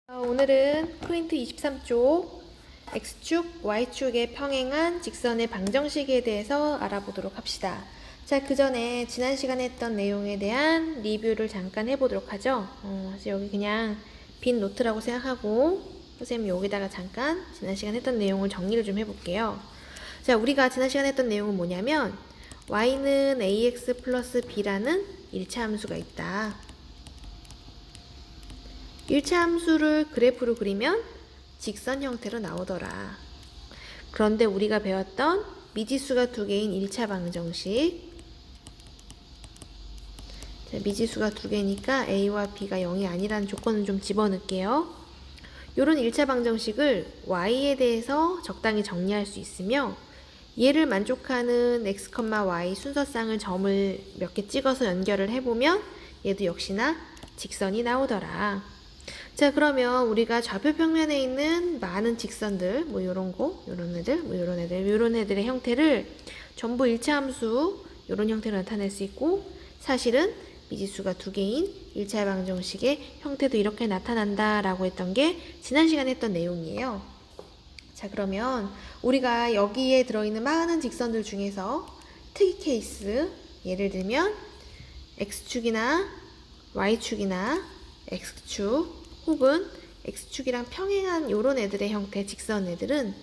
오늘은 프린트 23쪽 X축, Y축의 평행한 직선의 방정식에 대해서 알아보도록 합시다. 자, 그 전에 지난 시간에 했던 내용에 대한 리뷰를 잠깐 해보도록 하죠. 그래서 여기 그냥 빈 노트라고 생각하고 선생님 여기다가 잠깐 지난 시간에 했던 내용을 정리를 좀 해볼게요. 자, 우리가 지난 시간에 했던 내용은 뭐냐면 Y는 AX 플러스 B라는 1차 함수가 있다. 1차 함수를 그래프로 그리면 직선 형태로 나오더라. 그런데 우리가 배웠던 미지수가 두 개인 1차 방정식, 자, 미지수가 두 개니까 A와 B가 0이 아니라는 조건을 좀 집어넣을게요. 이런 1차 방정식을 Y에 대해서 적당히 정리할 수 있으며 얘를 만족하는 X, Y 순서쌍을 점을 몇 개 찍어서 연결을 해보면 얘도 역시나 직선이 나오더라. 자, 그러면 우리가 좌표 평면에 있는 많은 직선들, 뭐 요런 거, 요런 애들, 뭐 요런 애들, 요런 애들의 형태를 전부 1차 함수 요런 형태로 나타낼 수 있고, 사실은 미지수가 두 개인 1차 방정식의 형태도 이렇게 나타난다라고 했던 게 지난 시간에 했던 내용이에요. 자, 그러면 우리가 여기에 들어있는 많은 직선들 중에서 특이 케이스, 예를 들면 X축이나 Y축이나 X축 혹은 X축이랑 평행한 요런 애들의 형태 직선 애들은,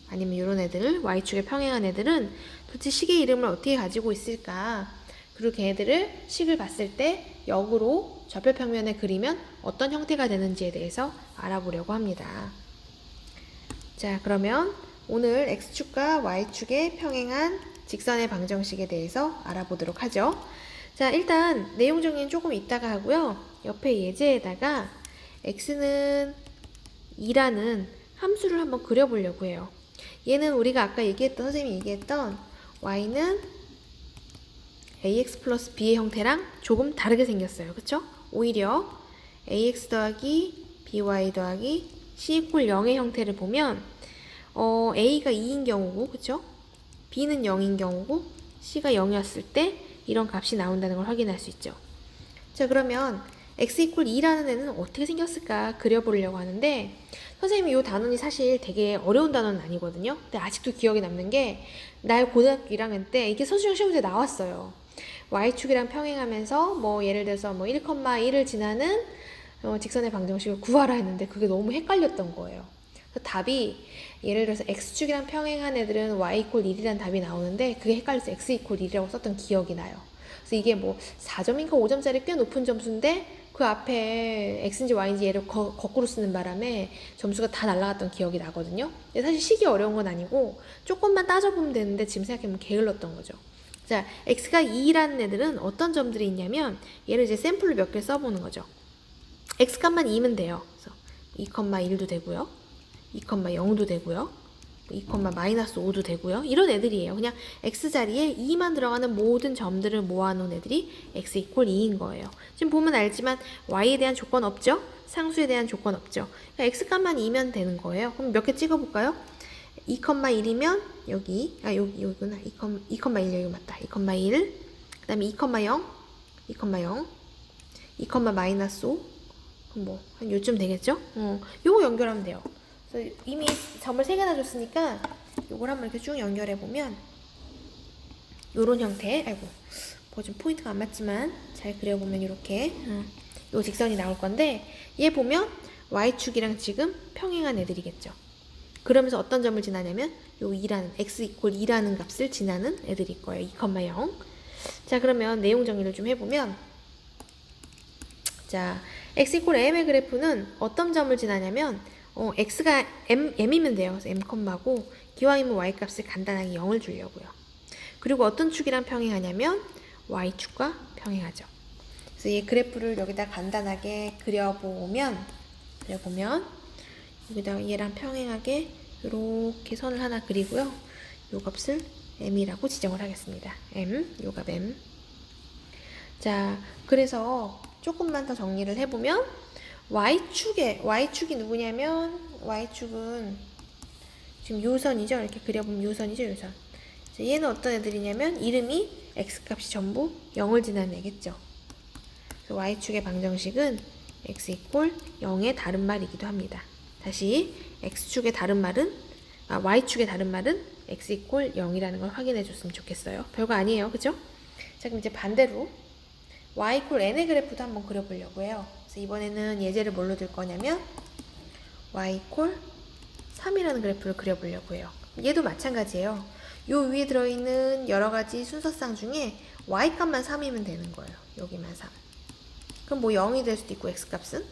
아니면 요런 애들 Y축에 평행한 애들은 도대체 식의 이름을 어떻게 가지고 있을까? 그리고 걔네들을 식을 봤을 때 역으로 좌표 평면에 그리면 어떤 형태가 되는지에 대해서 알아보려고 합니다. 자, 그러면 오늘 X축과 Y축의 평행한 직선의 방정식에 대해서 알아보도록 하죠. 자, 일단 내용 정리는 조금 이따가 하고요. 옆에 예제에다가 x는 2라는 함수를 한번 그려보려고 해요. 얘는 우리가 아까 선생님이 얘기했던 y는 ax 플러스 b의 형태랑 조금 다르게 생겼어요. 그쵸? 오히려 ax 더하기 by 더하기 c 이퀄 0의 형태를 보면 a가 2인 경우고, 그쵸? b는 0인 경우고 c가 0이었을 때 이런 값이 나온다는 걸 확인할 수 있죠. 자, 그러면 x 이퀄 2라는 애는 어떻게 생겼을까 그려보려고 하는데, 선생님이 이 단원이 사실 되게 어려운 단원은 아니거든요. 근데 아직도 기억에 남는 게, 나 고등학교 1학년 때 이게 서술형 시험지에 나왔어요. y축이랑 평행하면서 뭐 예를 들어서 뭐 1,1을 지나는 직선의 방정식을 구하라 했는데 그게 너무 헷갈렸던 거예요. 그래서 답이 예를 들어서 x축이랑 평행한 애들은 y 이퀄 1이라는 답이 나오는데 그게 헷갈려서 x 이퀄 1이라고 썼던 기억이 나요. 그래서 이게 뭐 4점인가 5점짜리 꽤 높은 점수인데 그 앞에 x인지 y인지 얘를 거꾸로 쓰는 바람에 점수가 다 날아갔던 기억이 나거든요. 근데 사실 식이 어려운 건 아니고 조금만 따져보면 되는데 지금 생각해보면 게을렀던 거죠. 자, x가 2라는 애들은 어떤 점들이 있냐면 얘를 이제 샘플로 몇 개 써보는 거죠. x 값만 2면 돼요. 그래서 2,1도 되고요. 2,0도 되고요. 2,-5도 되고요. 이런 애들이에요. 그냥 x자리에 2만 들어가는 모든 점들을 모아놓은 애들이 x 이퀄 2인 거예요. 지금 보면 알지만 y에 대한 조건 없죠? 상수에 대한 조건 없죠? 그러니까 x값만 2면 되는 거예요. 그럼 몇 개 찍어볼까요? 2,1이면 여기구나. 2,1 여기 맞다. 2,1, 그 다음에 2,0, 2,0, 2,-5, 뭐 한 요쯤 되겠죠? 요거 연결하면 돼요. 그래서 이미 점을 3개나 줬으니까 요걸 한번 이렇게 쭉 연결해보면 요런 형태, 뭐 좀 포인트가 안 맞지만 잘 그려보면 이렇게 요 직선이 나올 건데, 얘 보면 y축이랑 지금 평행한 애들이겠죠. 그러면서 어떤 점을 지나냐면 요 2라는 x 이퀄 2라는 값을 지나는 애들일 거예요. 2,0. 자, 그러면 내용 정리를 좀 해보면, 자, x 이퀄 m의 그래프는 어떤 점을 지나냐면 x가 m이면 돼요. 그래서 m, 고 기왕이면 y 값을 간단하게 0을 주려고요. 그리고 어떤 축이랑 평행하냐면 y축과 평행하죠. 그래서 이 그래프를 여기다 간단하게 그려보면 여기다 얘랑 평행하게 이렇게 선을 하나 그리고요. 요 값을 m이라고 지정을 하겠습니다. 요 값 m. 자, 그래서 조금만 더 정리를 해보면 y축이 누구냐면 y축은 지금 요선이죠. 이렇게 그려보면 요선이죠. 요선. 자, 얘는 어떤 애들이냐면 이름이 x값이 전부 0을 지나는 애겠죠. 그래서 y축의 방정식은 x 이퀄 0의 다른 말이기도 합니다. 다시 x축의 다른 말은 y축의 다른 말은 x 이퀄 0이라는 걸 확인해 줬으면 좋겠어요. 별거 아니에요. 그죠? 자, 그럼 이제 반대로 y 이퀄 n의 그래프도 한번 그려보려고 해요. 그래서 이번에는 예제를 뭘로 들 거냐면 y 이퀄 3이라는 그래프를 그려보려고 해요. 얘도 마찬가지예요. 요 위에 들어있는 여러 가지 순서상 중에 y 값만 3이면 되는 거예요. 여기만 3. 그럼 뭐 0이 될 수도 있고 x 값은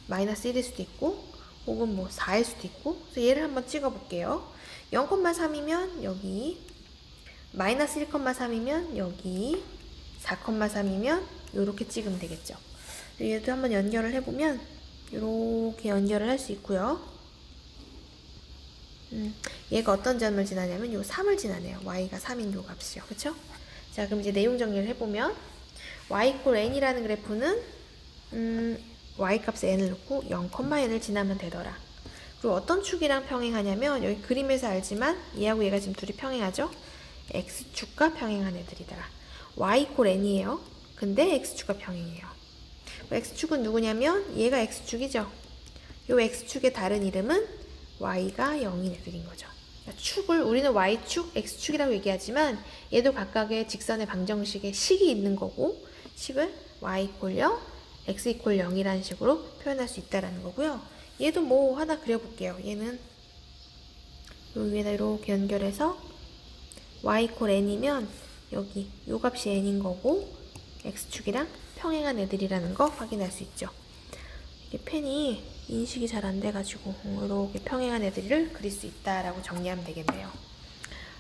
마이너스 1일 수도 있고 혹은 뭐 4일 수도 있고. 그래서 얘를 한번 찍어 볼게요. 0,3이면 여기, 마이너스 1,3이면 여기, 4,3이면 요렇게 찍으면 되겠죠. 얘도 한번 연결을 해보면 요렇게 연결을 할 수 있고요. 얘가 어떤 점을 지나냐면 요 3을 지나네요. y가 3인 요 값이요. 그쵸? 자, 그럼 이제 내용 정리를 해보면 y 이퀄 n이라는 그래프는 y 값에 n을 넣고 0,n을 지나면 되더라. 그리고 어떤 축이랑 평행하냐면 여기 그림에서 알지만 얘하고 얘가 지금 둘이 평행하죠? x축과 평행한 애들이더라. y 이퀄 n이에요. 근데 x축과 평행이에요. x축은 누구냐면 얘가 x축이죠. 요 x축의 다른 이름은 y가 0인 애들인 거죠. 축을 우리는 y축, x축이라고 얘기하지만 얘도 각각의 직선의 방정식에 식이 있는 거고 식을 y 이퀄 0, x 이퀄 0이라는 식으로 표현할 수 있다는 거고요. 얘도 뭐 하나 그려볼게요. 얘는 요 위에다 이렇게 연결해서 y 이퀄 n이면 여기 요 값이 n인 거고 x축이랑 평행한 애들이라는 거 확인할 수 있죠. 이게 펜이 인식이 잘 안 돼가지고 이렇게 평행한 애들을 그릴 수 있다라고 정리하면 되겠네요.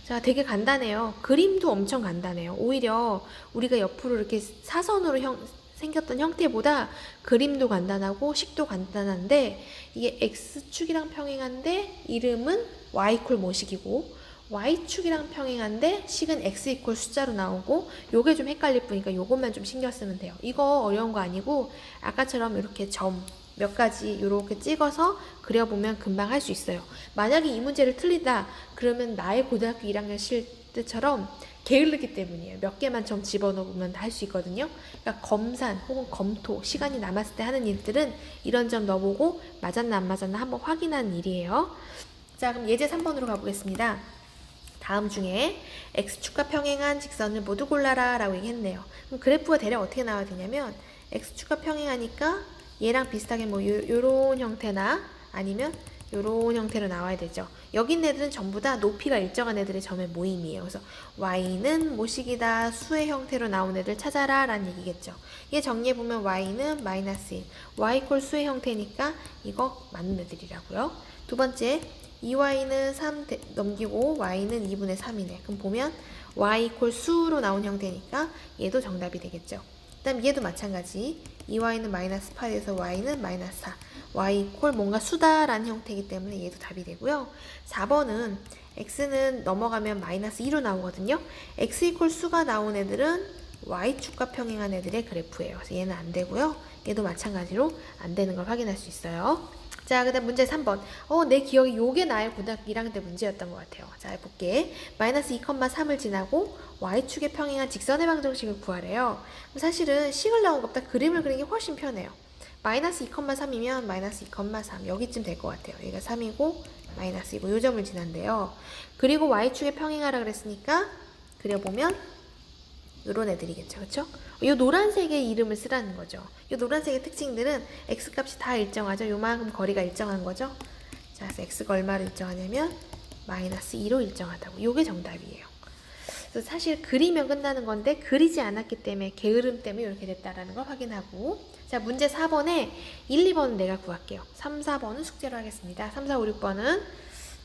자, 되게 간단해요. 그림도 엄청 간단해요. 오히려 우리가 옆으로 이렇게 사선으로 생겼던 형태보다 그림도 간단하고 식도 간단한데 이게 x축이랑 평행한데 이름은 y 이퀄 모식이고 y축이랑 평행한데 식은 x 이퀄 숫자로 나오고 요게 좀 헷갈릴 뿐이니까 요것만 좀 신경 쓰면 돼요. 이거 어려운 거 아니고 아까처럼 이렇게 점 몇 가지 이렇게 찍어서 그려보면 금방 할 수 있어요. 만약에 이 문제를 틀리다 그러면 나의 고등학교 1학년 실 때처럼 게을르기 때문이에요. 몇 개만 점 집어넣으면 다 할 수 있거든요. 그러니까 검산 혹은 검토 시간이 남았을 때 하는 일들은 이런 점 넣어보고 맞았나 안 맞았나 한번 확인하는 일이에요. 자, 그럼 예제 3번으로 가보겠습니다. 다음 중에 x축과 평행한 직선을 모두 골라라 라고 얘기했네요. 그럼 그래프가 대략 어떻게 나와야 되냐면 x축과 평행하니까 얘랑 비슷하게 뭐 요런 형태나 아니면 요런 형태로 나와야 되죠. 여기 있는 애들은 전부 다 높이가 일정한 애들의 점의 모임이에요. 그래서 y는 모식이다 수의 형태로 나온 애들 찾아라 라는 얘기겠죠. 얘 정리해보면 y는 마이너스 1, y 이퀄 수의 형태니까 이거 맞는 애들이라고요. 두 번째 2y는 3 넘기고 y는 2분의 3이네. 그럼 보면 y 이퀄 수로 나온 형태니까 얘도 정답이 되겠죠. 그 다음 얘도 마찬가지 2y는 마이너스 8에서 y는 마이너스 4 y 이퀄 뭔가 수다라는 형태이기 때문에 얘도 답이 되고요. 4번은 x는 넘어가면 마이너스 2로 나오거든요. x 이퀄 수가 나온 애들은 y축과 평행한 애들의 그래프예요. 그래서 얘는 안 되고요. 얘도 마찬가지로 안 되는 걸 확인할 수 있어요. 자, 그 다음 문제 3번. 내 기억에 요게 나의 고등학교 1학년 때 문제였던 것 같아요. 자, 해볼게. 마이너스 2,3을 지나고 y축에 평행한 직선의 방정식을 구하래요. 사실은 식을 나온 것보다 그림을 그리는 게 훨씬 편해요. 마이너스 2,3이면 마이너스 2,3 여기쯤 될 것 같아요. 여기가 3이고 마이너스 2고 요 점을 지난대요. 그리고 y축에 평행하라 그랬으니까 그려보면 요런 애들이겠죠. 그쵸? 요 노란색의 이름을 쓰라는 거죠. 요 노란색의 특징들은 x값이 다 일정하죠. 요만큼 거리가 일정한 거죠. 자, 그래서 x가 얼마로 일정하냐면 마이너스 2로 일정하다고. 요게 정답이에요. 그래서 사실 그리면 끝나는 건데 그리지 않았기 때문에 게으름 때문에 이렇게 됐다라는 걸 확인하고. 자, 문제 4번에 1, 2번은 내가 구할게요. 3, 4번은 숙제로 하겠습니다. 3, 4, 5, 6번은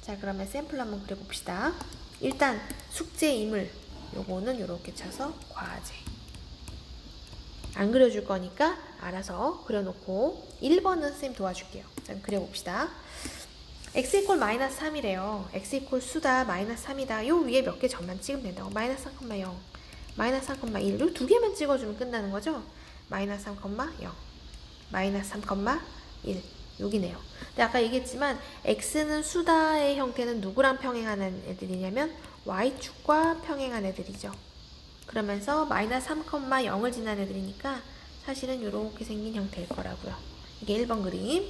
자, 그러면 샘플 한번 그려봅시다. 일단 숙제임을 요거는 요렇게 쳐서 과제. 안 그려줄 거니까 알아서 그려놓고 1번은 선생님 도와줄게요. 자, 그려봅시다. x 이퀄 마이너스 3이래요. x 이퀄 수다 마이너스 3이다. 요 위에 몇 개 점만 찍으면 된다고. 마이너스 3,0 마이너스 3,1 요 두 개만 찍어주면 끝나는 거죠. 마이너스 3,0 마이너스 3,1 여기네요. 근데 아까 얘기했지만 x는 수다의 형태는 누구랑 평행하는 애들이냐면 y축과 평행한 애들이죠. 그러면서 마이너스 3,0을 지난 애들이니까 사실은 이렇게 생긴 형태일 거라고요. 이게 1번 그림.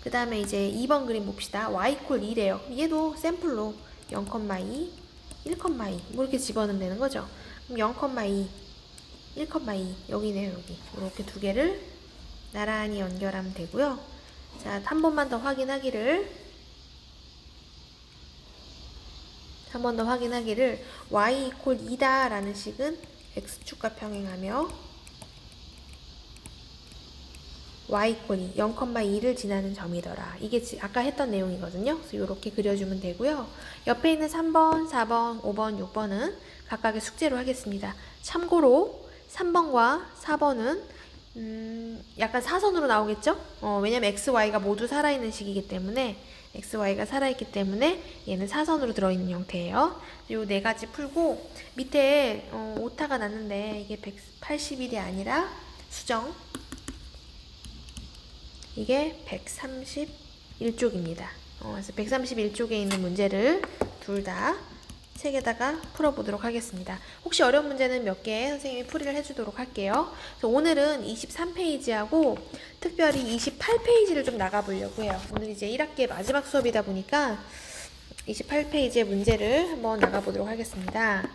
그 다음에 이제 2번 그림 봅시다. y 콜 2래요. 얘도 샘플로 0,2, 1,2 뭐 이렇게 집어넣으면 되는 거죠. 그럼 0,2, 1,2 여기네요. 여기 이렇게 두 개를 나란히 연결하면 되고요. 자, 한 번만 더 확인하기를 y 이퀄 2다 라는 식은 x축과 평행하며 y 이퀄 2, 0,2를 지나는 점이더라. 이게 아까 했던 내용이거든요. 그래서 이렇게 그려주면 되고요. 옆에 있는 3번, 4번, 5번, 6번은 각각의 숙제로 하겠습니다. 참고로 3번과 4번은 약간 사선으로 나오겠죠? 왜냐면 x, y가 모두 살아있는 식이기 때문에 x, y가 살아있기 때문에 얘는 사선으로 들어있는 형태예요. 요 네 가지 풀고 밑에 오타가 났는데 이게 180일이 아니라 수정 이게 131쪽입니다. 그래서 131쪽에 있는 문제를 둘 다 책에다가 풀어보도록 하겠습니다. 혹시 어려운 문제는 몇 개 선생님이 풀이를 해주도록 할게요. 그래서 오늘은 23페이지하고 특별히 28페이지를 좀 나가보려고 해요. 오늘 이제 1학기의 마지막 수업이다 보니까 28페이지의 문제를 한번 나가보도록 하겠습니다.